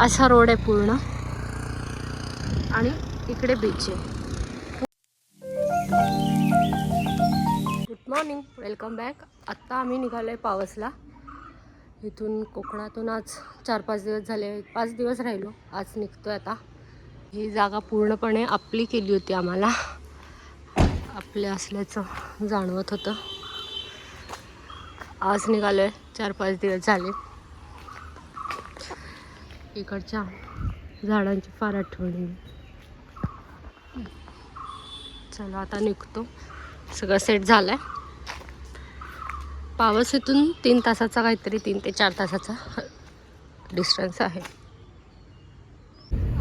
असा रोड आहे पूर्ण आणि इकडे बीच आहे. Good morning, welcome back. आत्ता आम्ही निघालो आहे पावसला. इथून कोकणातून आज 4-5 दिवस झाले, 5 दिवस राहिलो. आज निघतो आहे आता. ही जागा पूर्णपणे आपली केली होती, आम्हाला आपल्या असल्याचं जाणवत होतं. आज निघालो आहे, 4-5 दिवस झाले. इकडच्या झाडांची फार आठवण. चला आता निघतो. सगळं सेट झालं आहे. पावस इथून 3 तासाचा काहीतरी 3 ते 4 तासाचा डिस्टन्स आहे.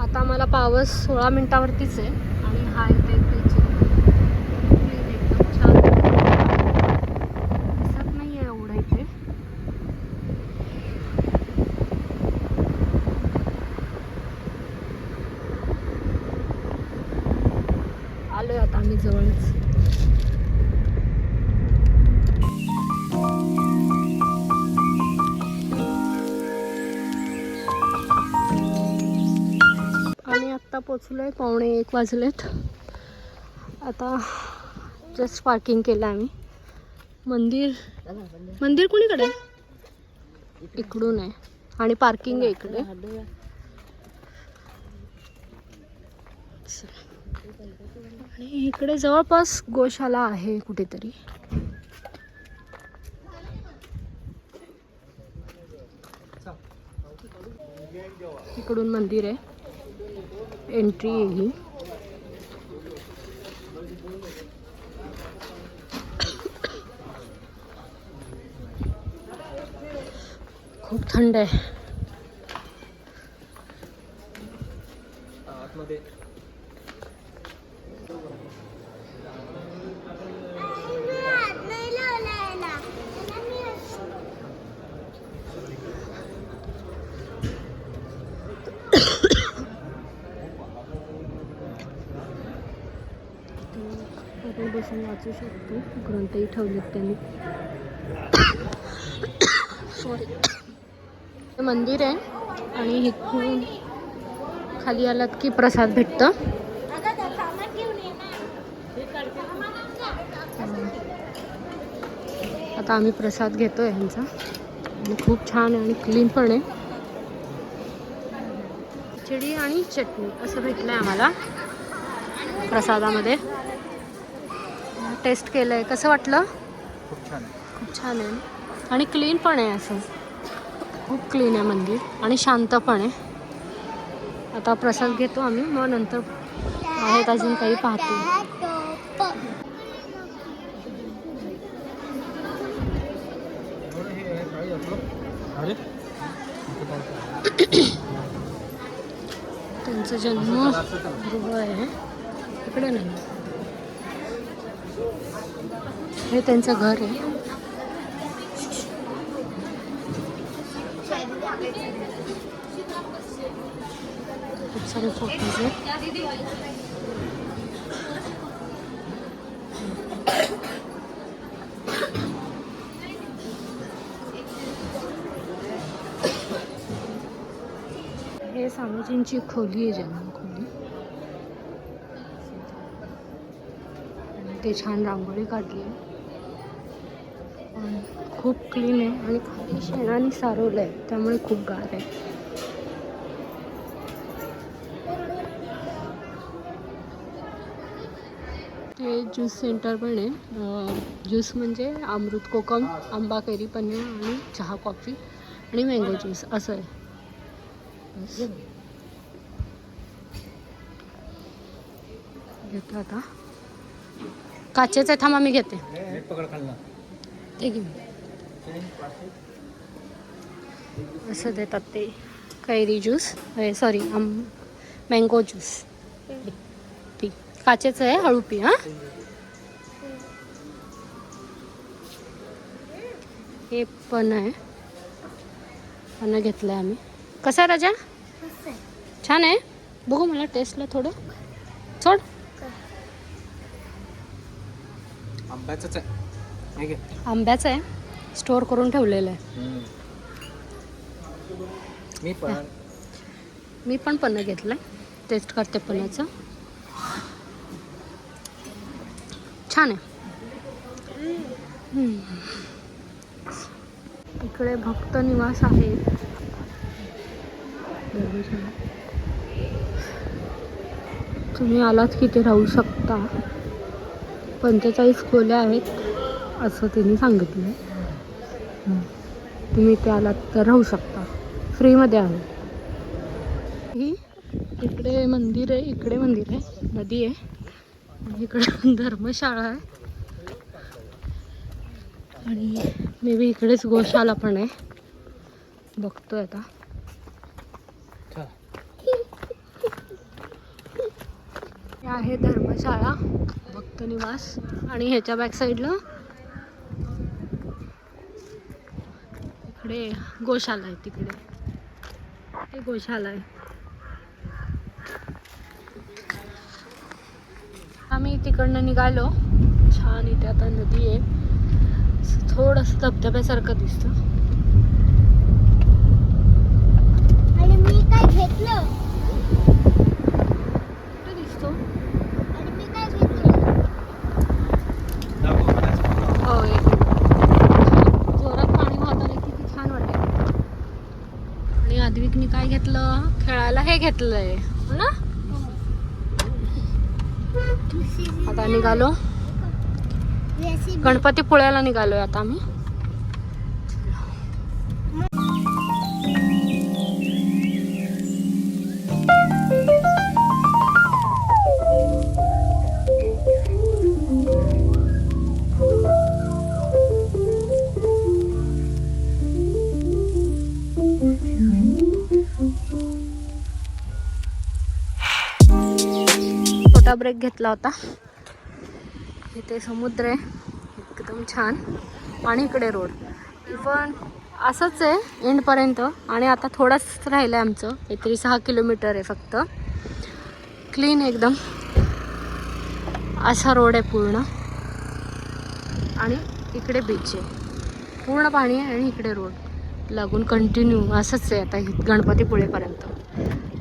आता आम्हाला पावस 16 मिनिटावरतीच आहे आणि हा इथे बीच एकदम छान दिसत नाही आहे एवढं इथे. आलोय आता आम्ही जवळच. आम्ही आत्ता पोचलोय, 12:45 वाजलेत. आता जस्ट पार्किंग केलं आम्ही. मंदिर कुणीकडे? इकडून आहे आणि पार्किंग आहे इकडे. आणि इकडे जवळपास गोशाला आहे कुठेतरी. इकडून मंदिर आहे, एंट्री आहे ही. खूप थंड आहे. आपण बसून वाचू शकतो. ग्रंथही ठेवलेत त्यांनी. सॉरी. मंदिर आहे आणि इथून खाली आलात की प्रसाद भेटतं. आता आम्ही प्रसाद घेतोय ह्यांचा आणि खूप छान आहे आणि क्लीन पण आहे. खिचडी आणि चटणी असं भेटलंय आम्हाला प्रसादामध्ये. टेस्ट केलंय, कसं वाटलं? खूप छान आहे. खूप छान आहे आणि क्लीन पण आहे. असं खूप क्लीन आहे मंदिर आणि शांत पण आहे. आता प्रसाद घेतो आम्ही, मग नंतर आहेत अजून काही पाहतो. त्यांचं जन्मगृह आहे इकडे नाही, हे त्यांचं घर आहे. खूप सारे फोटोज आहेत. हे स्वामीजींची खोली आहे, जन्मखोली. ते छान रांगोळी काढली आहे. खूप क्लीन आहे आणि खाली शेणाने सारवलं आहे, त्यामुळे खूप गार आहे. ते ज्यूस सेंटर पण आहे. ज्यूस म्हणजे अमृत कोकम, आंबा कैरी पन्या आणि चहा कॉफी आणि मँगो ज्यूस असं आहे. घेतो आता. काचेचं थांबा मी घेते. ते घेऊ. असं देतात ते कैरी ज्यूस, सॉरी मँगो ज्यूस. पी, काचेचं आहे, हळू पी. हां, हे पण आहे. पण घेतलं आहे आम्ही. कसं आहे राजा? छान आहे. बघू मला टेस्टला थोडं सोड. आंब्याचंच आहे. आंब्याचं आहे, स्टोअर करून ठेवलेलं आहे. मी पण मी पण पन्नं घेतलं टेस्ट करते पन्नाचं. छान आहे. इकडे भक्त निवास आहे. तुम्ही आलात की ते राहू शकता. 45 खोल्या आहेत असं त्यांनी सांगितलं. तुम्ही ते आलात तर राहू शकता, फ्रीमध्ये आहे. ही इकडे मंदिर आहे, इकडे मंदिर आहे, नदी आहे, आणि इकडे धर्मशाळा आहे, आणि मे बी इकडेच गोशाला पण आहे. बघतोय आता. हे आहे धर्मशाळा, भक्त निवास, आणि ह्याच्या बॅक साईडला इकडे गोशाला आहे. तिकडे हे गोशाला आहे. आम्ही तिकडनं निघालो. छान इथे आता नदी आहे, थोडंसं धबधब्यासारखं दिसतं. आणि मी काय घेतलं कुठे दिसतो? आणि मी काय घेतलं हो, एक जोरात पाणी वाहत आले किती छान वाटेल. आणि आद्विकनी काय घेतलं खेळायला? हे घेतलंय हो ना. आता निघालो, गणपतीपुळ्याला निघालोय आता आम्ही. छोटा ब्रेक घेतला होता. इथे समुद्र आहे एकदम छान, आणि इकडे रोड. इवन असंच आहे एंडपर्यंत, आणि आता थोडंच राहिलं आहे आमचं, काहीतरी 6 किलोमीटर आहे फक्त. क्लीन एकदम असा रोड आहे पूर्ण, आणि इकडे बीच आहे, पूर्ण पाणी आहे, आणि इकडे रोड लागून कंटिन्यू असंच आहे आता गणपतीपुळेपर्यंत.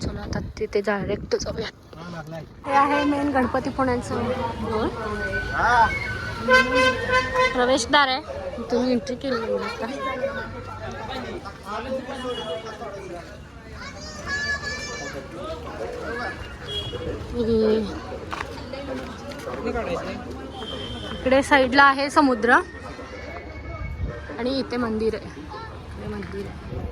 चला आता तिथे डायरेक्ट जाऊया. हे आहे मेन गणपतीपुळ्याचं रोड, प्रवेशद्वार आहे. तुम्ही एंट्री केली आता. इकडे साईडला आहे समुद्र, आणि इथे मंदिर आहे. मंदिर आहे,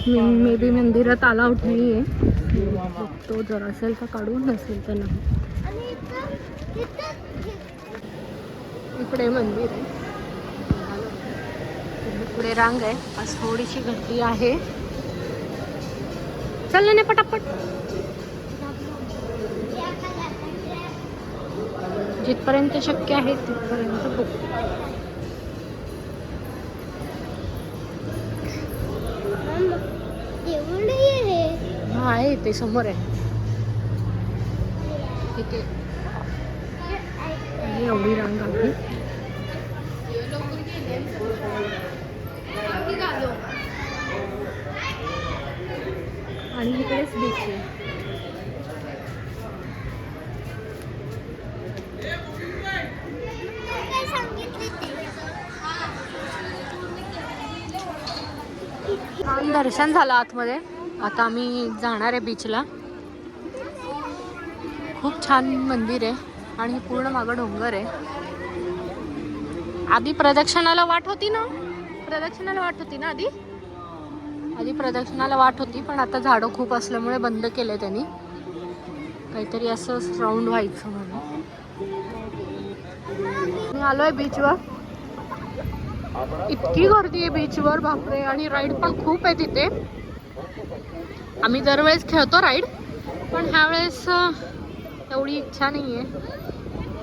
मे बी मंदिरात अलाउड नाही आहे. तो जर असेल तर काढून, नसेल तर नाही. इकडे मंदिर आहे, इकडे रांग आहे. आज थोडीशी गर्दी आहे. चल ना पटापट, जिथपर्यंत शक्य आहे तिथपर्यंत बघू. हा आहे ते समोर आहे. इथे एवढी रांग आहे. आणि इकडेच बीच आहे. छान दर्शन झालं आतमध्ये. आता आम्ही जाणार आहे बीचला. खूप छान मंदिर आहे, आणि पूर्ण मागं डोंगर आहे. आधी प्रदक्षिणाला वाट होती ना, आधी प्रदक्षिणाला वाट होती, पण आता झाडं खूप असल्यामुळे बंद केलं त्यांनी. काहीतरी असं राऊंड व्हायचं म्हणून. मी आलोय बीचवर. इतकी गर्दी आहे बीचवर, बापरे. आणि राईड पण खूप आहे तिथे. आम्ही दरवेळेस खेळतो राईड, पण ह्यावेळेस एवढी इच्छा नाही आहे,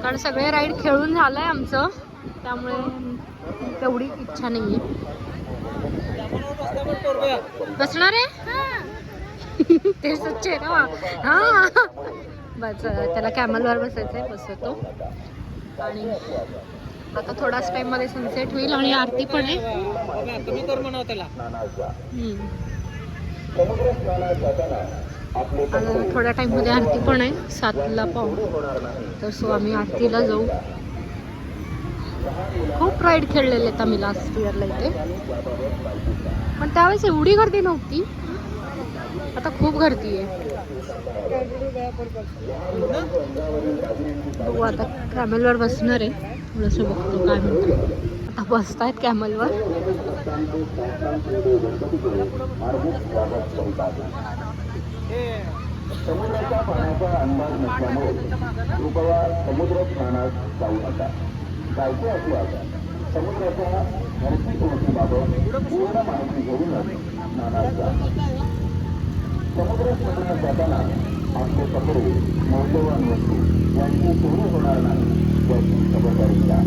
कारण सगळे राईड खेळून झालं आहे आमचं, त्यामुळे तेवढी इच्छा नाही आहे. बसणार आहे ते सच्चे ना. हां बस, त्याला कॅमलवर बसायचं आहे, बसतो. आणि आता थोडाच टाइम मध्ये सनसेट होईल आणि आरती पण आहे. तुम्ही कर म्हणाव त्याला. आता थोड्या टाइम मध्ये आरती पण आहे 7ला पाहू. तर सो आम्ही आरतीला जाऊ. खूप राईड खेळलेले आहेत आम्ही लास्ट इयरला इथे, पण त्यावेळेस एवढी गर्दी नव्हती. आता खूप गर्दी आहे. बघू आता कॅमलवर बसणार आहे. थोडंसं बघतो काय म्हणतो. आता बसतायत कॅमलवर. समुद्राच्या पाण्याचा अंदाज नसल्यामुळे कृपया समुद्र स्नानास जाऊ नका. जायचे असल्यास समुद्राच्या धरतीसोबतीबाबत पूर्ण माहिती घेऊनच स्नानास जा. समुद्र स्नानास जाताना आपले कपडे, मौल्यवान वस्तू यांची चोरी होणार नाही याची खबरदारी घ्या.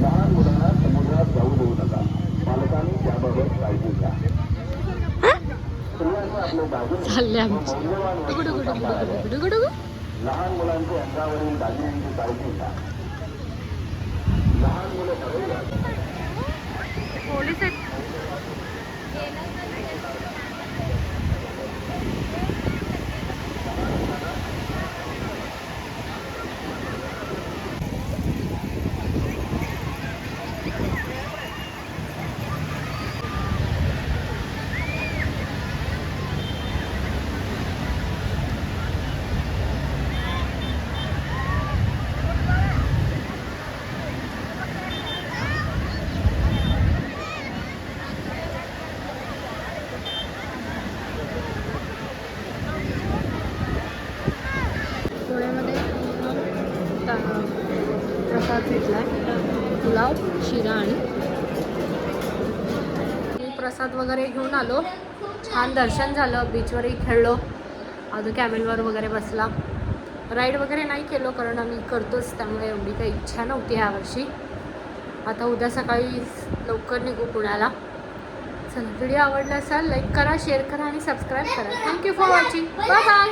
लहान मुलांना समुद्रात जाऊ देऊ नका. पालकांनी त्याबाबत काळजी घ्या. चालले आमचे डुगुडुगुडुगुडुगुडुगुडुगुडुगुडुगु. लहान मुलांच्या अंगावरील दागिन्यांची काळजी घ्या. लहान मुलं पोलीस आहेत. पुण्यामध्ये प्रसाद घेतलाय, पुलाव, शिरा आणि प्रसाद वगैरे घेऊन आलो. छान दर्शन झालं. बीचवरही खेळलो. अजून कॅमेलवर वगैरे बसला. राईड वगैरे नाही केलो कारण आम्ही करतोच, त्यामुळे एवढी काही इच्छा नव्हती ह्यावर्षी. आता उद्या सकाळी लवकर निघू पुण्याला. चला, व्हिडिओ आवडला असेल लाईक करा, शेअर करा आणि सबस्क्राईब करा. Thank you for watching. Bye bye.